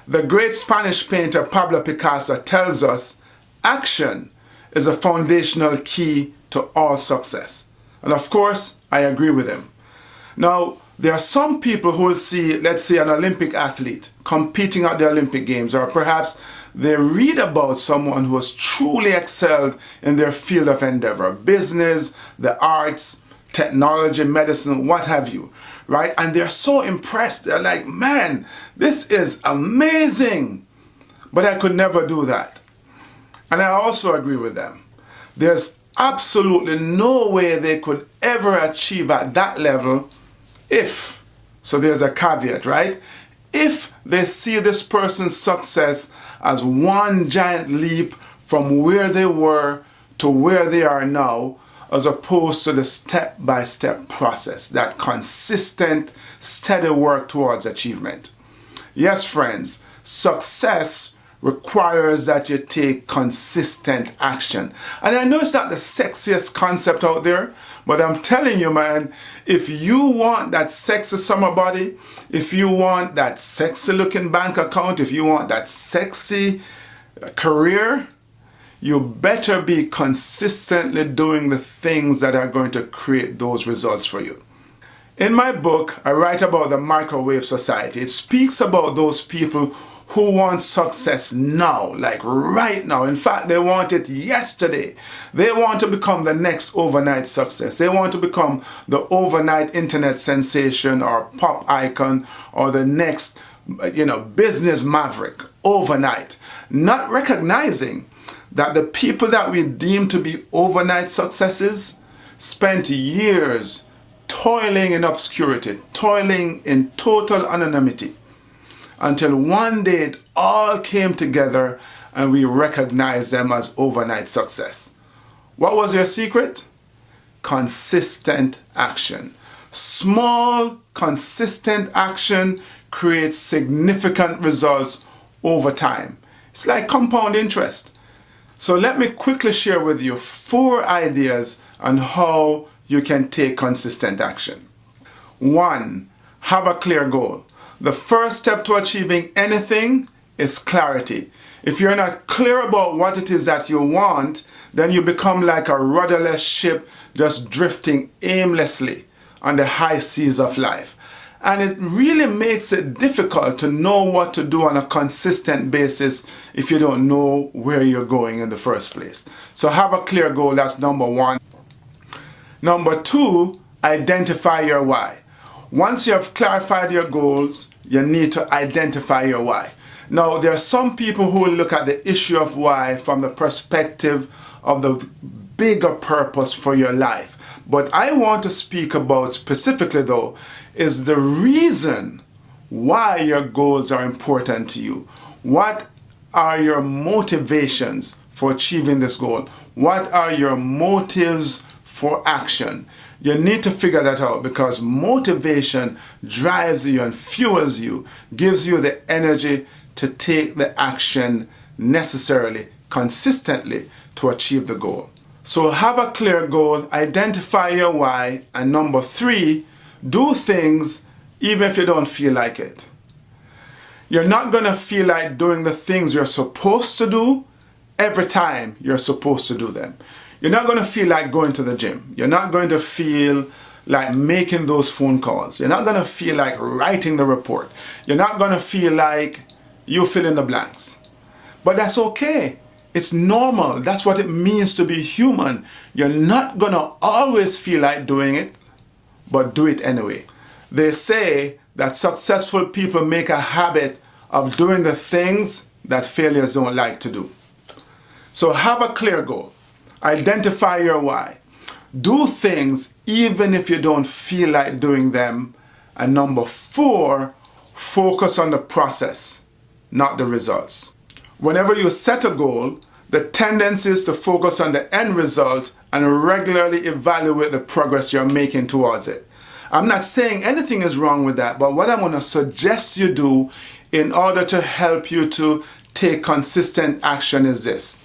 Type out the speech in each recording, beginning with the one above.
The great Spanish painter Pablo Picasso tells us action is a foundational key to all success. And of course, I agree with him. Now, there are some people who will see, let's say, an Olympic athlete competing at the Olympic Games, or perhaps they read about someone who has truly excelled in their field of endeavor, business, the arts, technology, medicine, what have you, right? And they're so impressed. They're like, man, this is amazing. But I could never do that. And I also agree with them. There's absolutely no way they could ever achieve at that level if, so there's a caveat, right? If they see this person's success as one giant leap from where they were to where they are now, as opposed to the step-by-step process, that consistent, steady work towards achievement. Yes, friends, success requires that you take consistent action. And I know it's not the sexiest concept out there, but I'm telling you, man, if you want that sexy summer body, if you want that sexy looking bank account, if you want that sexy career, you better be consistently doing the things that are going to create those results for you. In my book, I write about the microwave society. It speaks about those people who want success now, like right now. In fact, they want it yesterday. They want to become the next overnight success. They want to become the overnight internet sensation or pop icon or the next, business maverick overnight. Not recognizing that the people that we deem to be overnight successes spent years toiling in obscurity, toiling in total anonymity, until one day it all came together and we recognized them as overnight success. What was their secret? Consistent action. Small, consistent action creates significant results over time. It's like compound interest. So let me quickly share with you 4 ideas on how you can take consistent action. 1, have a clear goal. The first step to achieving anything is clarity. If you're not clear about what it is that you want, then you become like a rudderless ship just drifting aimlessly on the high seas of life. And it really makes it difficult to know what to do on a consistent basis if you don't know where you're going in the first place. So have a clear goal, that's number 1. Number 2, identify your why. Once you have clarified your goals, you need to identify your why. Now, there are some people who will look at the issue of why from the perspective of the bigger purpose for your life. But I want to speak about specifically, though, is the reason why your goals are important to you. What are your motivations for achieving this goal? What are your motives for action? You need to figure that out, because motivation drives you and fuels you, gives you the energy to take the action necessarily, consistently to achieve the goal. So have a clear goal, identify your why, and number 3, do things even if you don't feel like it. You're not going to feel like doing the things you're supposed to do every time you're supposed to do them. You're not going to feel like going to the gym. You're not going to feel like making those phone calls. You're not going to feel like writing the report. You're not going to feel like you fill in the blanks. But that's okay. It's normal. That's what it means to be human. You're not going to always feel like doing it, but do it anyway. They say that successful people make a habit of doing the things that failures don't like to do. So have a clear goal. Identify your why. Do things even if you don't feel like doing them. And number 4, focus on the process, not the results. Whenever you set a goal, the tendency is to focus on the end result and regularly evaluate the progress you're making towards it. I'm not saying anything is wrong with that, but what I'm going to suggest you do in order to help you to take consistent action is this.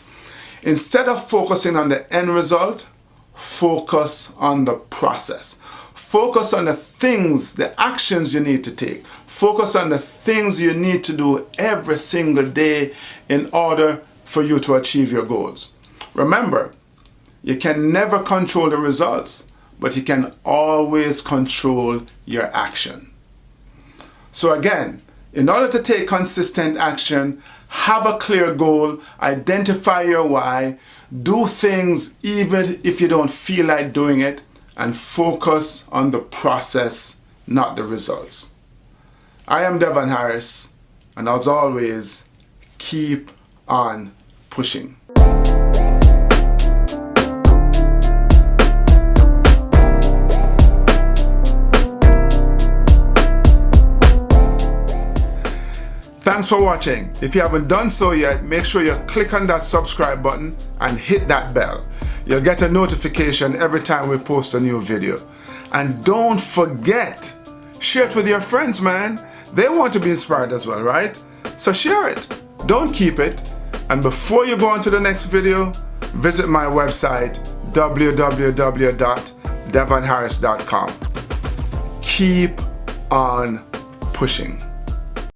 Instead of focusing on the end result, focus on the process. Focus on the things, the actions you need to take. Focus on the things you need to do every single day in order for you to achieve your goals. Remember, you can never control the results, but you can always control your action. So again, in order to take consistent action, have a clear goal, identify your why, do things even if you don't feel like doing it, and focus on the process, not the results. I am Devon Harris, and as always, keep on pushing. Thanks for watching. If you haven't done so yet, make sure you click on that subscribe button and hit that bell. You'll get a notification every time we post a new video. And don't forget, share it with your friends, man. They want to be inspired as well, right? So share it. Don't keep it. And before you go on to the next video, visit my website, www.devonharris.com. Keep on pushing.